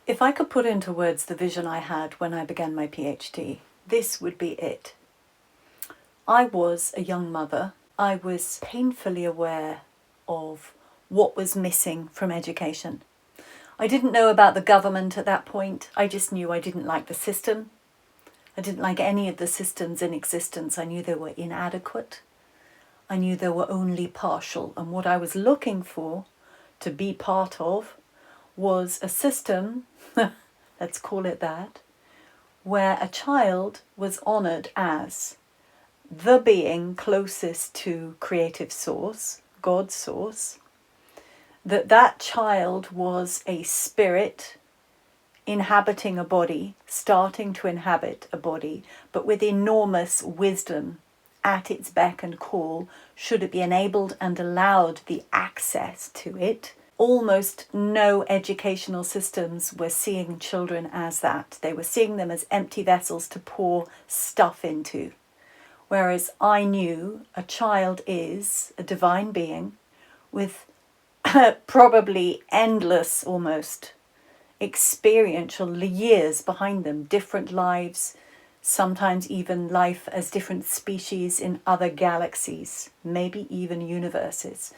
If I could put into words the vision I had when I began my PhD, this would be it. I was a young mother. I was painfully aware of what was missing from education. I didn't know about the government at that point. I just knew I didn't like the system. I didn't like any of the systems in existence. I knew they were inadequate. I knew they were only partial. And what I was looking for to be part of was a system, let's call it that, where a child was honoured as the being closest to creative source, God's source, that child was a spirit inhabiting a body, starting to inhabit a body, but with enormous wisdom at its beck and call, should it be enabled and allowed the access to it. Almost no educational systems were seeing children as that. They were seeing them as empty vessels to pour stuff into. Whereas I knew a child is a divine being with probably endless, almost, experiential years behind them, different lives, sometimes even life as different species in other galaxies, maybe even universes.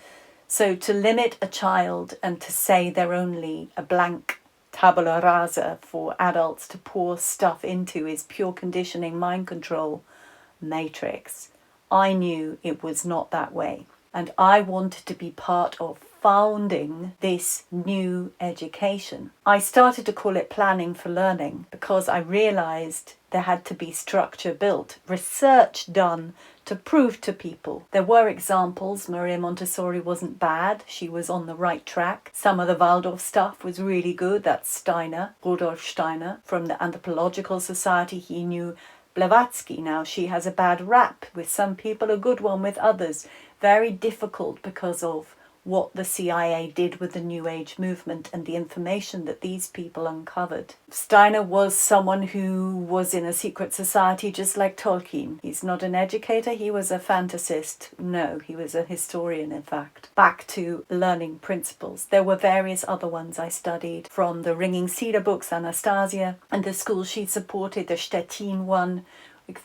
So to limit a child and to say they're only a blank tabula rasa for adults to pour stuff into is pure conditioning, mind control matrix. I knew it was not that way. And I wanted to be part of founding this new education. I started to call it planning for learning because I realized there had to be structure built, research done to prove to people. There were examples. Maria Montessori wasn't bad. She was on the right track. Some of the Waldorf stuff was really good. That's Steiner, Rudolf Steiner. From the Anthropological Society, he knew Blavatsky. Now, she has a bad rap with some people, a good one with others. Very difficult because of what the CIA did with the New Age movement and the information that these people uncovered. Steiner was someone who was in a secret society just like Tolkien. He's not an educator, he was a fantasist. No, he was a historian, in fact. Back to learning principles. There were various other ones I studied, from the Ringing Cedar books, Anastasia, and the school she supported, the Stettin one,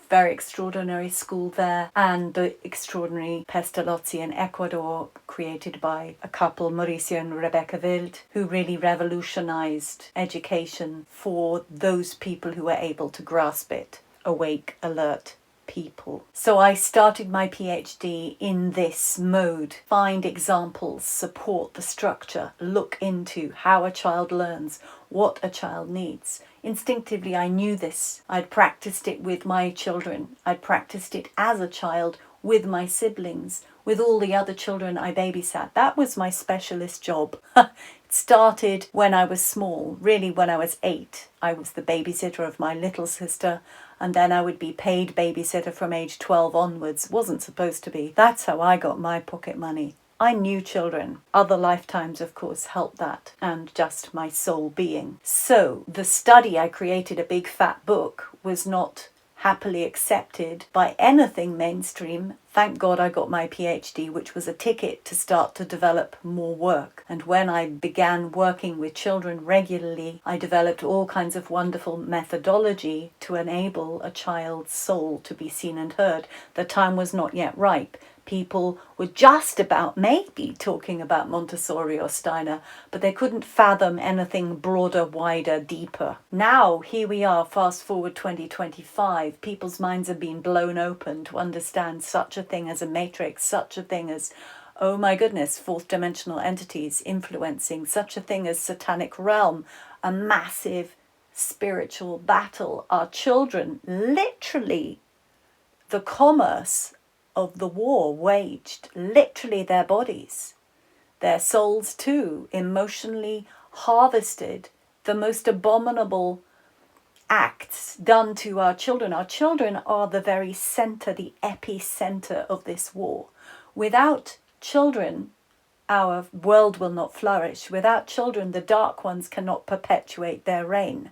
very extraordinary school there, and the extraordinary Pestalozzi in Ecuador, created by a couple, Mauricio and Rebecca Wild, who really revolutionized education for those people who were able to grasp it, awake, alert people. So I started my PhD in this mode. Find examples, support the structure, look into how a child learns, what a child needs. Instinctively, I knew this. I'd practiced it with my children. I'd practiced it as a child with my siblings, with all the other children I babysat. That was my specialist job. It started when I was small, really when I was 8. I was the babysitter of my little sister, and then I would be paid babysitter from age 12 onwards. Wasn't supposed to be. That's how I got my pocket money. I knew children. Other lifetimes, of course, helped that, and just my soul being. So the study I created, a big fat book, was not happily accepted by anything mainstream. Thank God I got my PhD, which was a ticket to start to develop more work. And when I began working with children regularly, I developed all kinds of wonderful methodology to enable a child's soul to be seen and heard. The time was not yet ripe. People were just about maybe talking about Montessori or Steiner, but they couldn't fathom anything broader, wider, deeper. Now, here we are, fast forward 2025, people's minds are being blown open to understand such a thing as a matrix, such a thing as, oh my goodness, fourth dimensional entities influencing, such a thing as satanic realm, a massive spiritual battle. Our children, literally, the commerce of the war waged, literally their bodies, their souls too, emotionally harvested, the most abominable acts done to our children. Our children are the very center, the epicenter of this war. Without children, our world will not flourish. Without children, the dark ones cannot perpetuate their reign.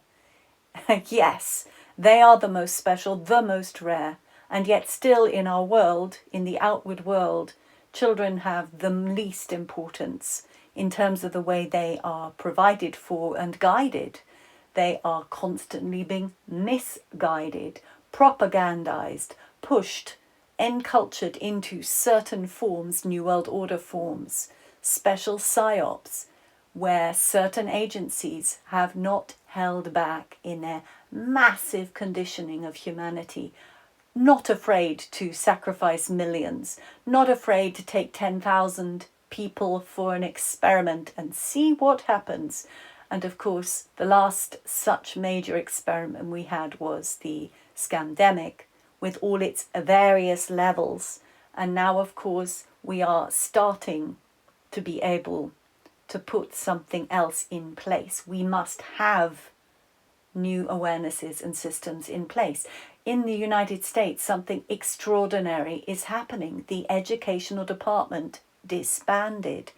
Yes, they are the most special, the most rare. And yet still in our world, in the outward world, children have the least importance in terms of the way they are provided for and guided. They are constantly being misguided, propagandized, pushed, encultured into certain forms, New World Order forms, special psyops, where certain agencies have not held back in their massive conditioning of humanity, not afraid to sacrifice millions, not afraid to take 10,000 people for an experiment and see what happens. And of course, the last such major experiment we had was the scamdemic, with all its various levels. And now, of course, we are starting to be able to put something else in place. We must have new awarenesses and systems in place. In the United States, something extraordinary is happening. The educational department disbanded.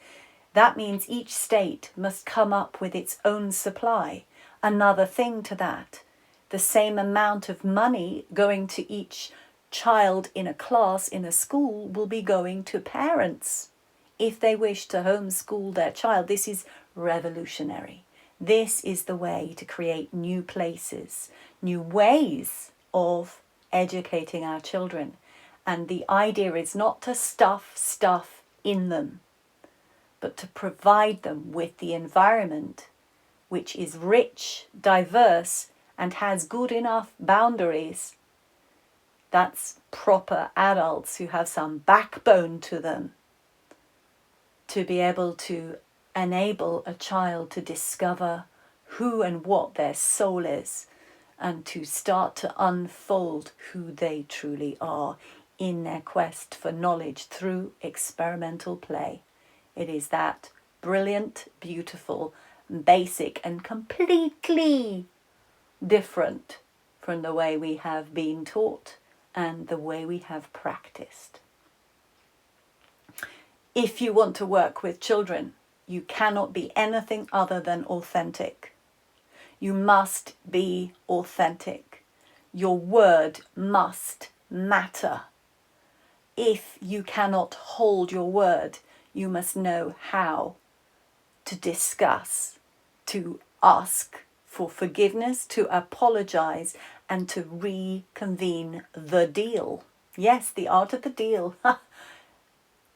That means each state must come up with its own supply. Another thing to that, the same amount of money going to each child in a class in a school will be going to parents if they wish to homeschool their child. This is revolutionary. This is the way to create new places, new ways of educating our children. And the idea is not to stuff stuff in them, but to provide them with the environment which is rich, diverse, and has good enough boundaries. That's proper adults who have some backbone to them to be able to enable a child to discover who and what their soul is and to start to unfold who they truly are in their quest for knowledge through experimental play. It is that brilliant, beautiful, basic, and completely different from the way we have been taught and the way we have practiced. If you want to work with children, you cannot be anything other than authentic. You must be authentic. Your word must matter. If you cannot hold your word, you must know how to discuss, to ask for forgiveness, to apologize, and to reconvene the deal. Yes, the art of the deal.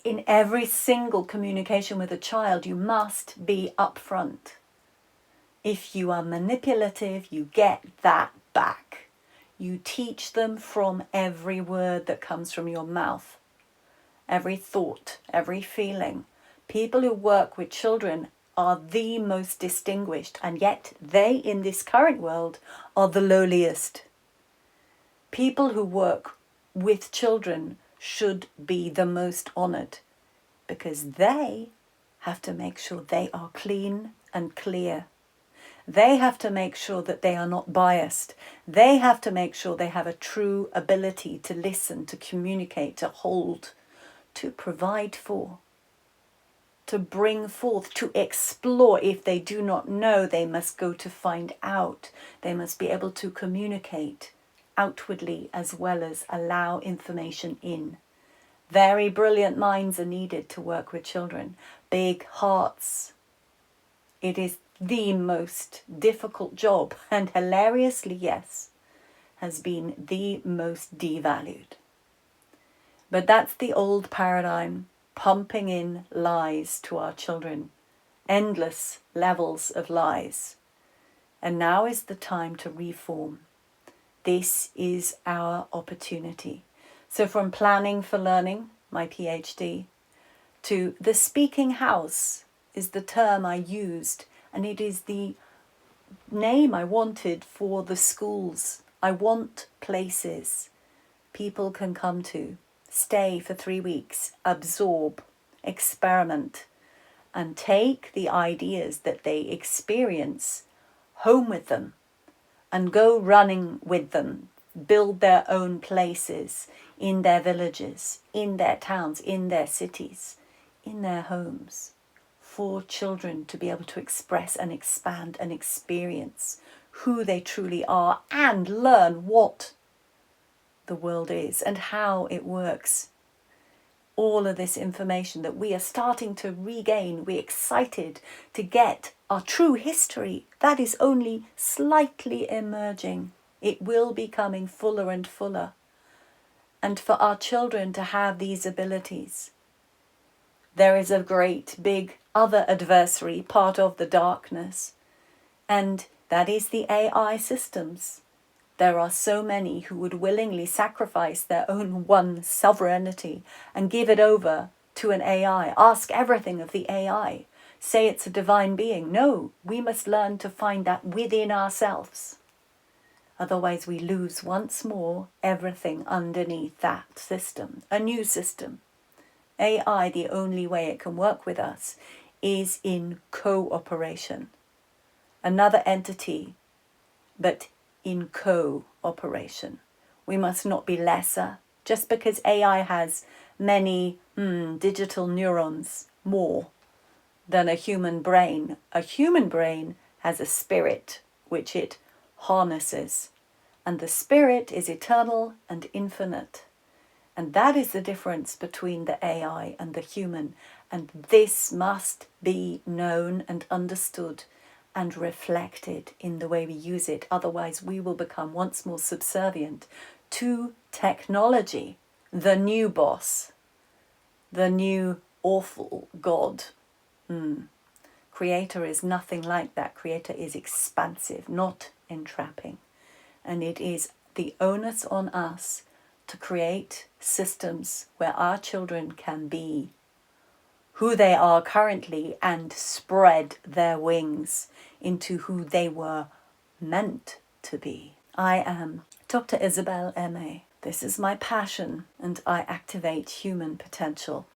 In every single communication with a child, you must be upfront. If you are manipulative, you get that back. You teach them from every word that comes from your mouth, every thought, every feeling. People who work with children are the most distinguished, and yet they, in this current world, are the lowliest. People who work with children should be the most honored, because they have to make sure they are clean and clear. They have to make sure that they are not biased. They have to make sure they have a true ability to listen, to communicate, to hold, to provide for, to bring forth, to explore. If they do not know, they must go to find out. They must be able to communicate outwardly as well as allow information in. Very brilliant minds are needed to work with children. Big hearts. It is the most difficult job, and hilariously, yes, has been the most devalued. But that's the old paradigm, pumping in lies to our children, endless levels of lies. And now is the time to reform. This is our opportunity. So from planning for learning, my PhD, to the speaking house is the term I used, and it is the name I wanted for the schools. I want places people can come to, stay for 3 weeks, absorb, experiment, and take the ideas that they experience home with them and go running with them, build their own places in their villages, in their towns, in their cities, in their homes, for children to be able to express and expand and experience who they truly are and learn what the world is and how it works. all of this information that we are starting to regain. We're excited to get our true history. That is only slightly emerging. It will be coming fuller and fuller. And for our children to have these abilities, there is a great big other adversary, part of the darkness, and that is the AI systems. There are so many who would willingly sacrifice their own one sovereignty and give it over to an AI. Ask everything of the AI. Say it's a divine being. No, we must learn to find that within ourselves. Otherwise we lose once more everything underneath that system, a new system. AI, the only way it can work with us is in cooperation. Another entity, but in cooperation. We must not be lesser. Just because AI has many digital neurons more than a human brain has a spirit which it harnesses. And the spirit is eternal and infinite. And that is the difference between the AI and the human. And this must be known and understood and reflected in the way we use it. Otherwise, we will become once more subservient to technology, the new boss, the new awful God. Creator is nothing like that. Creator is expansive, not entrapping. And it is the onus on us to create systems where our children can be who they are currently and spread their wings into who they were meant to be. I am Dr. Isabel M.A. This is my passion, and I activate human potential.